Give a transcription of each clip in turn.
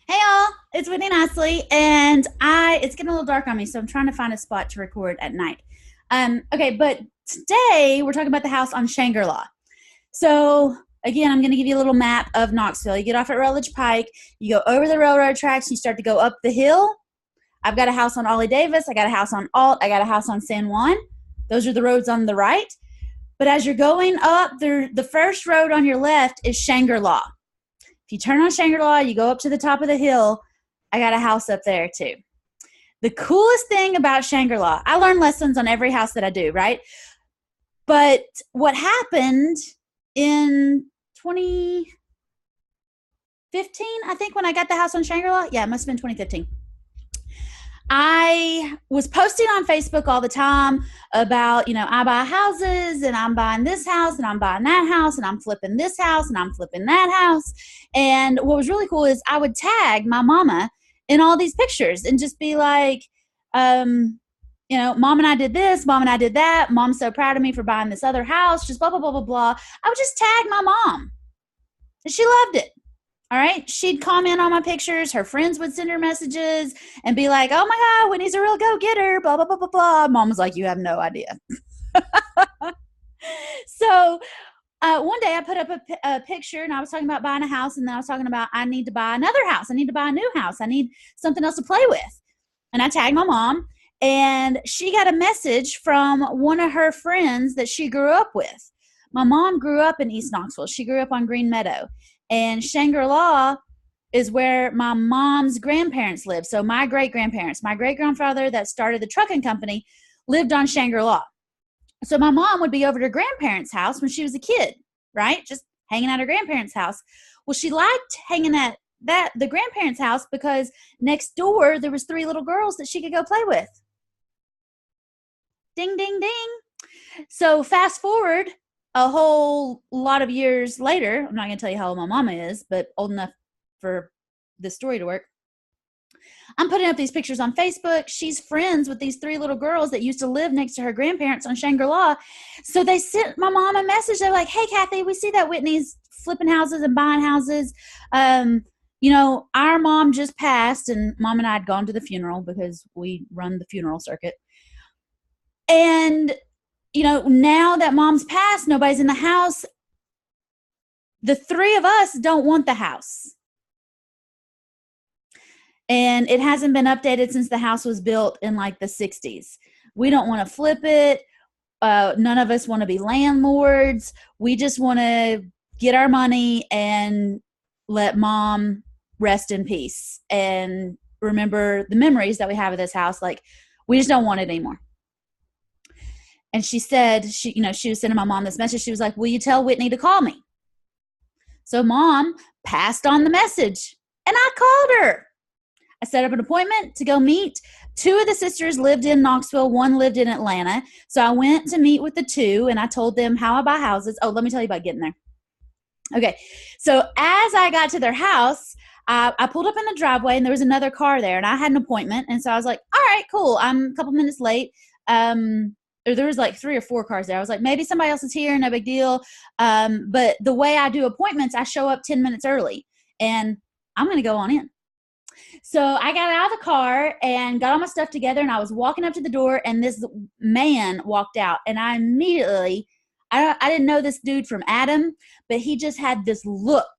Hey y'all, it's Whitney Nicely, and it's getting a little dark on me, so I'm trying to find a spot to record at night. Okay, but today we're talking about the house on Shangri-La. So again, I'm going to give you a little map of Knoxville. You get off at Rutledge Pike, you go over the railroad tracks, you start to go up the hill. I've got a house on Ollie Davis, I got a house on Alt, I got a house on San Juan. Those are the roads on the right. But as you're going up, the first road on your left is Shangri-La. If you turn on Shangri-La, you go up to the top of the hill. I got a house up there too. The coolest thing about Shangri-La, I learn lessons on every house that I do, right? But what happened in 2015, I think, when I got the house on Shangri-La? Yeah, it must have been 2015. I was posting on Facebook all the time about, I buy houses and I'm buying this house and I'm buying that house and I'm flipping this house and I'm flipping that house. And what was really cool is I would tag my mama in all these pictures and just be like, mom and I did this, mom and I did that. Mom's so proud of me for buying this other house, just blah, blah, blah, blah, blah. I would just tag my mom. And she loved it. All right. She'd comment on my pictures. Her friends would send her messages and be like, oh my God, Whitney's a real go getter, blah, blah, blah, blah, blah. Mom was like, you have no idea. So one day I put up a picture and I was talking about buying a house. And then I was talking about I need to buy another house. I need to buy a new house. I need something else to play with. And I tagged my mom. And she got a message from one of her friends that she grew up with. My mom grew up in East Knoxville. She grew up on Green Meadow. And Shangri-La is where my mom's grandparents lived. So my great-grandparents, my great-grandfather that started the trucking company lived on Shangri-La. So my mom would be over to her grandparents' house when she was a kid, right? Just hanging at her grandparents' house. Well, she liked hanging at the grandparents' house because next door there was 3 little girls that she could go play with. Ding, ding, ding. So fast forward a whole lot of years later. I'm not going to tell you how old my mama is, but old enough for this story to work. I'm putting up these pictures on Facebook. She's friends with these 3 little girls that used to live next to her grandparents on Shangri-La. So they sent my mom a message. They're like, hey, Kathy, we see that Whitney's flipping houses and buying houses. Our mom just passed, and mom and I had gone to the funeral because we run the funeral circuit. And, now that mom's passed, nobody's in the house. The 3 of us don't want the house. And it hasn't been updated since the house was built in like the 60s. We don't want to flip it. None of us want to be landlords. We just want to get our money and let mom rest in peace and remember the memories that we have of this house. Like, we just don't want it anymore. And she said, she was sending my mom this message. She was like, will you tell Whitney to call me? So mom passed on the message and I called her. I set up an appointment to go meet. 2 of the sisters lived in Knoxville. 1 lived in Atlanta. So I went to meet with the 2 and I told them how I buy houses. Oh, let me tell you about getting there. Okay. So as I got to their house, I pulled up in the driveway and there was another car there and I had an appointment. And so I was like, all right, cool. I'm a couple minutes late. There was like 3 or 4 cars there. I was like, maybe somebody else is here, no big deal. But the way I do appointments, I show up 10 minutes early and I'm going to go on in. So I got out of the car and got all my stuff together and I was walking up to the door and this man walked out and I immediately, I didn't know this dude from Adam, but he just had this look.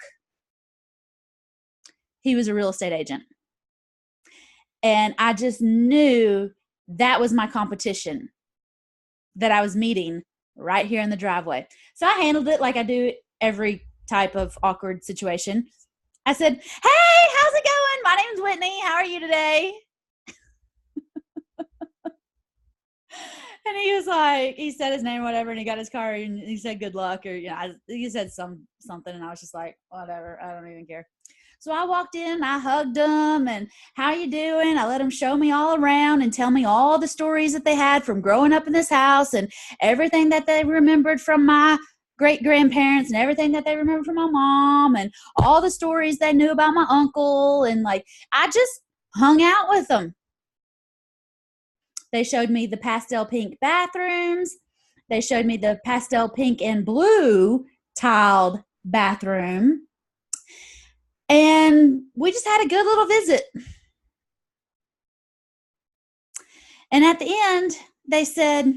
He was a real estate agent. And I just knew that was my competition that I was meeting right here in the driveway. So I handled it like I do every type of awkward situation. I said, hey, how's it going? My name's Whitney. How are you today? And he was like, he said his name or whatever, and he got his car and he said good luck, or he said something, and I was just like, whatever, I don't even care. So I walked in, I hugged him, and how you doing? I let him show me all around and tell me all the stories that they had from growing up in this house and everything that they remembered from my great-grandparents and everything that they remembered from my mom and all the stories they knew about my uncle. And like, I just hung out with them. They showed me the pastel pink bathrooms. They showed me the pastel pink and blue tiled bathroom. And And we just had a good little visit. And at the end, they said,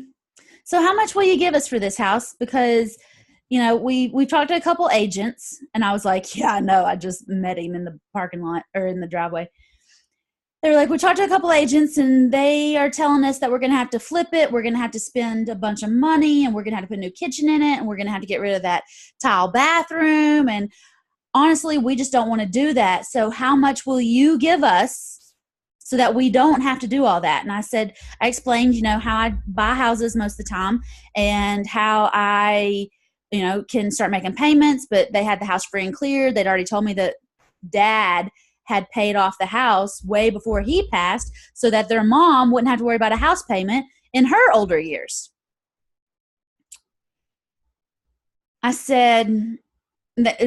so how much will you give us for this house? Because, we talked to a couple agents, and I was like, yeah, I know. I just met him in the parking lot or in the driveway. They were like, we talked to a couple agents, and they are telling us that we're going to have to flip it. We're going to have to spend a bunch of money, and we're going to have to put a new kitchen in it, and we're going to have to get rid of that tile bathroom. And honestly, we just don't want to do that. So how much will you give us so that we don't have to do all that? And I explained, how I buy houses most of the time and how I, can start making payments, but they had the house free and clear. They'd already told me that Dad had paid off the house way before he passed so that their mom wouldn't have to worry about a house payment in her older years. I said,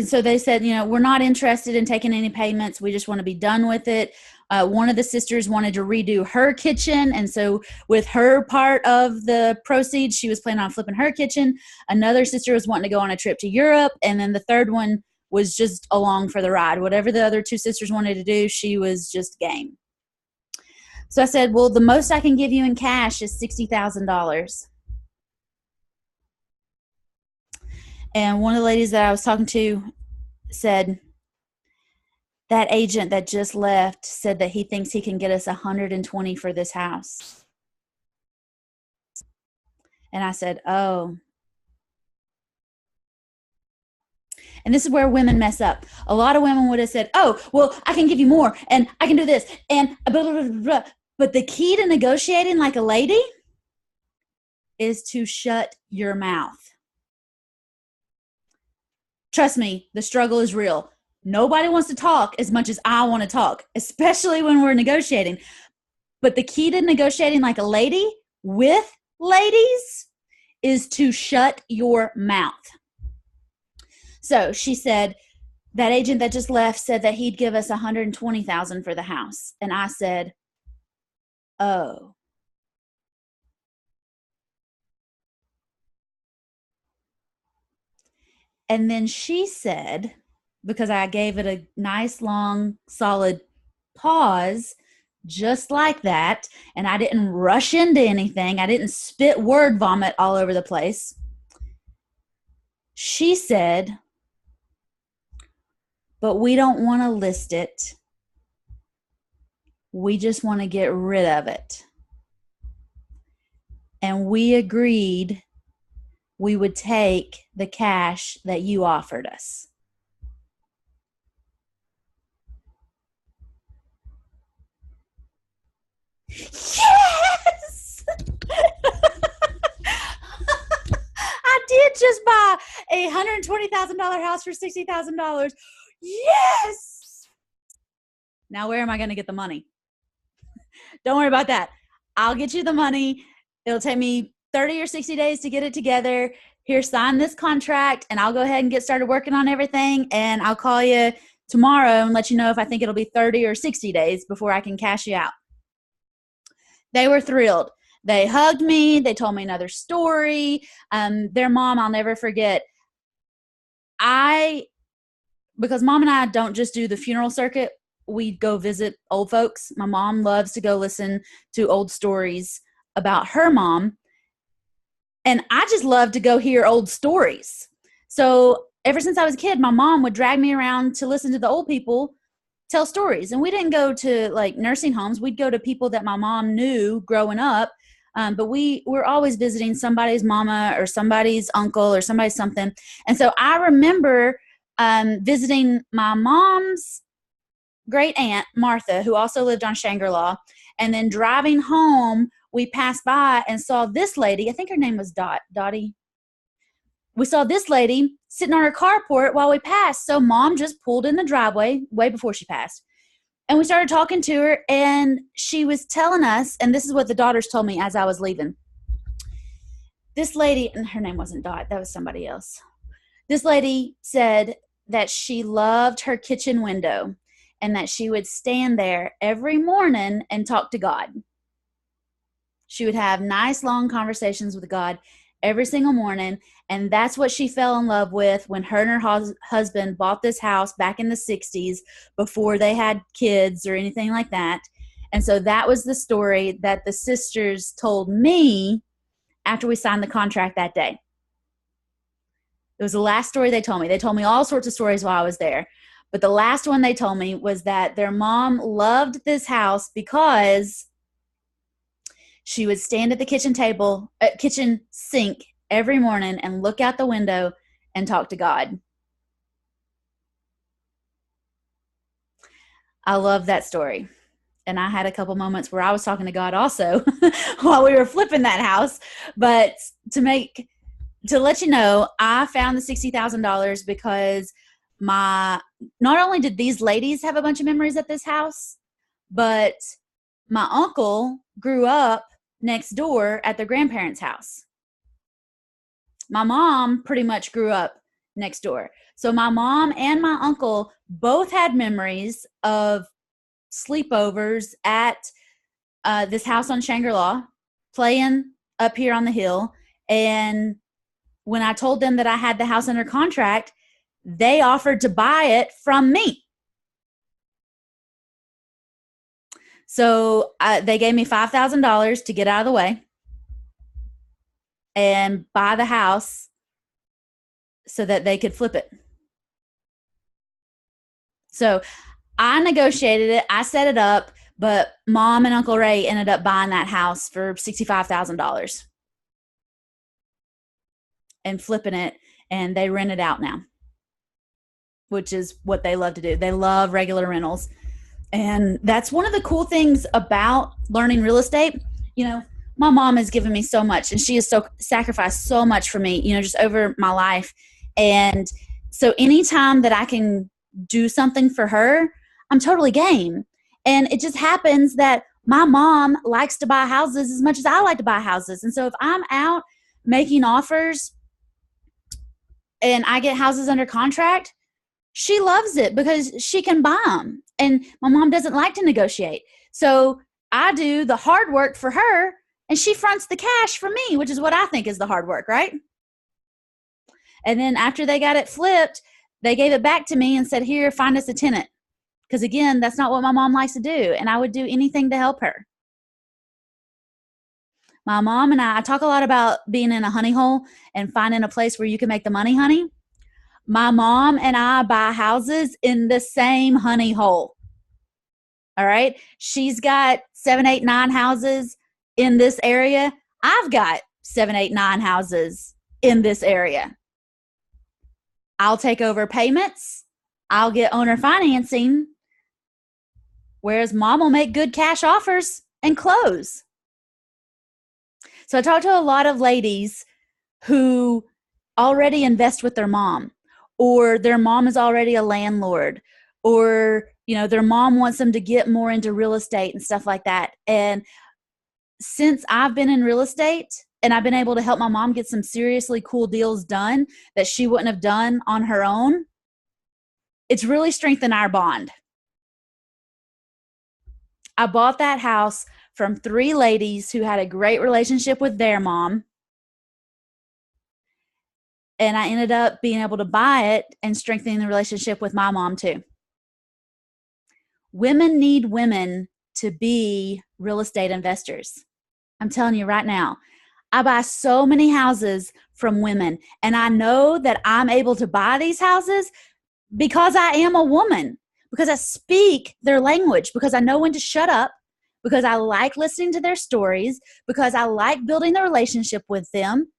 so they said, we're not interested in taking any payments. We just want to be done with it. One of the sisters wanted to redo her kitchen. And so with her part of the proceeds, she was planning on flipping her kitchen. Another sister was wanting to go on a trip to Europe. And then the third one was just along for the ride. Whatever the other two sisters wanted to do, she was just game. So I said, well, the most I can give you in cash is $60,000. And one of the ladies that I was talking to said, that agent that just left said that he thinks he can get us 120 for this house. And I said, oh. And this is where women mess up. A lot of women would have said, oh, well, I can give you more, and I can do this, and blah, blah, blah, blah. But the key to negotiating like a lady is to shut your mouth. Trust me, the struggle is real. Nobody wants to talk as much as I want to talk, especially when we're negotiating. But the key to negotiating like a lady with ladies is to shut your mouth. So she said, that agent that just left said that he'd give us $120,000 for the house. And I said, oh. And then she said, because I gave it a nice, long, solid pause, just like that, and I didn't rush into anything. I didn't spit word vomit all over the place. She said, but we don't want to list it. We just want to get rid of it. And we agreed we would take the cash that you offered us. Yes! I did just buy a $120,000 house for $60,000. Yes! Now where am I going to get the money? Don't worry about that. I'll get you the money. It'll take me 30 or 60 days to get it together. Here, sign this contract, and I'll go ahead and get started working on everything, and I'll call you tomorrow and let you know if I think it'll be 30 or 60 days before I can cash you out. They were thrilled. They hugged me. They told me another story. Their mom, I'll never forget. Because Mom and I don't just do the funeral circuit, we go visit old folks. My mom loves to go listen to old stories about her mom. And I just love to go hear old stories. So ever since I was a kid, my mom would drag me around to listen to the old people tell stories. And we didn't go to like nursing homes. We'd go to people that my mom knew growing up. But we're always visiting somebody's mama or somebody's uncle or somebody's something. And so I remember visiting my mom's great aunt, Martha, who also lived on ShangriLa. And then driving home, we passed by and saw this lady. I think her name was Dottie. We saw this lady sitting on her carport while we passed. So Mom just pulled in the driveway way before she passed. And we started talking to her, and she was telling us, and this is what the daughters told me as I was leaving. This lady, and her name wasn't Dot, that was somebody else. This lady said that she loved her kitchen window and that she would stand there every morning and talk to God. She would have nice, long conversations with God every single morning. And that's what she fell in love with when her and her husband bought this house back in the 60s, before they had kids or anything like that. And so that was the story that the sisters told me after we signed the contract that day. It was the last story they told me. They told me all sorts of stories while I was there. But the last one they told me was that their mom loved this house because she would stand at the kitchen sink every morning and look out the window and talk to God. I love that story. And I had a couple moments where I was talking to God also while we were flipping that house. But to let you know, I found the $60,000 because not only did these ladies have a bunch of memories at this house, but my uncle grew up next door at their grandparents' house. My mom pretty much grew up next door. So my mom and my uncle both had memories of sleepovers at this house on ShangriLa, playing up here on the hill. And when I told them that I had the house under contract, they offered to buy it from me. So they gave me $5,000 to get out of the way and buy the house so that they could flip it. So I negotiated it. I set it up, but Mom and Uncle Ray ended up buying that house for $65,000 and flipping it, and they rent it out now, which is what they love to do. They love regular rentals. And that's one of the cool things about learning real estate. You know, my mom has given me so much, and she has sacrificed so much for me, just over my life. And so anytime that I can do something for her, I'm totally game. And it just happens that my mom likes to buy houses as much as I like to buy houses. And so if I'm out making offers and I get houses under contract, she loves it because she can buy them. And my mom doesn't like to negotiate. So I do the hard work for her, and she fronts the cash for me, which is what I think is the hard work, right? And then after they got it flipped, they gave it back to me and said, here, find us a tenant. Because again, that's not what my mom likes to do. And I would do anything to help her. My mom and I talk a lot about being in a honey hole and finding a place where you can make the money, honey. My mom and I buy houses in the same honey hole. All right. She's got 7, 8, 9 houses in this area. I've got 7, 8, 9 houses in this area. I'll take over payments. I'll get owner financing. Whereas Mom will make good cash offers and close. So I talked to a lot of ladies who already invest with their mom, or their mom is already a landlord, or their mom wants them to get more into real estate and stuff like that. And since I've been in real estate and I've been able to help my mom get some seriously cool deals done that she wouldn't have done on her own, it's really strengthened our bond. I bought that house from 3 ladies who had a great relationship with their mom. And I ended up being able to buy it and strengthening the relationship with my mom too. Women need women to be real estate investors. I'm telling you right now, I buy so many houses from women, and I know that I'm able to buy these houses because I am a woman, because I speak their language, because I know when to shut up, because I like listening to their stories, because I like building the relationship with them.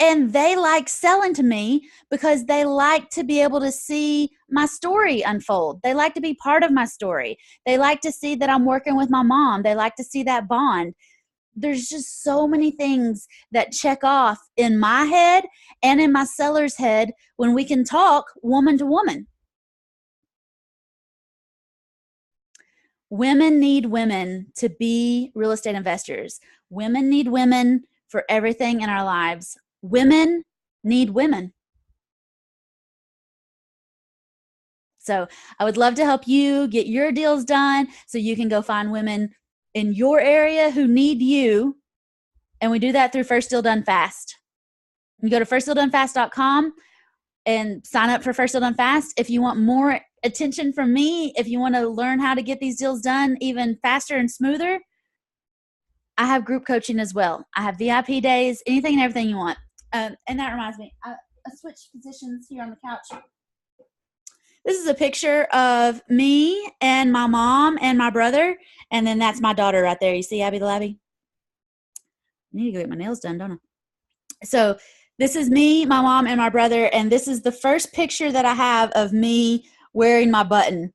And they like selling to me because they like to be able to see my story unfold. They like to be part of my story. They like to see that I'm working with my mom. They like to see that bond. There's just so many things that check off in my head and in my seller's head when we can talk woman to woman. Women need women to be real estate investors. Women need women for everything in our lives. Women need women. So I would love to help you get your deals done so you can go find women in your area who need you And we do that through First Deal Done Fast. You go to firstdealdonefast.com and sign up for First Deal Done Fast. If you want more attention from me, if you want to learn how to get these deals done even faster and smoother, I have group coaching as well. I have VIP days, anything and everything you want. And that reminds me, I switched positions here on the couch. This is a picture of me and my mom and my brother, and then that's my daughter right there. You see Abby the Labby? I need to go get my nails done, don't I? So this is me, my mom, and my brother, and this is the first picture that I have of me wearing my button.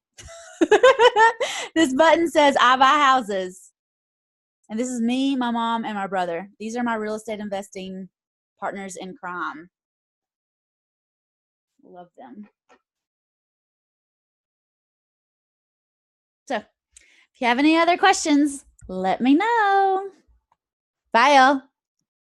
This button says, I buy houses. And this is me, my mom, and my brother. These are my real estate investing partners in crime. Love them. So if you have any other questions, let me know. Bye, y'all.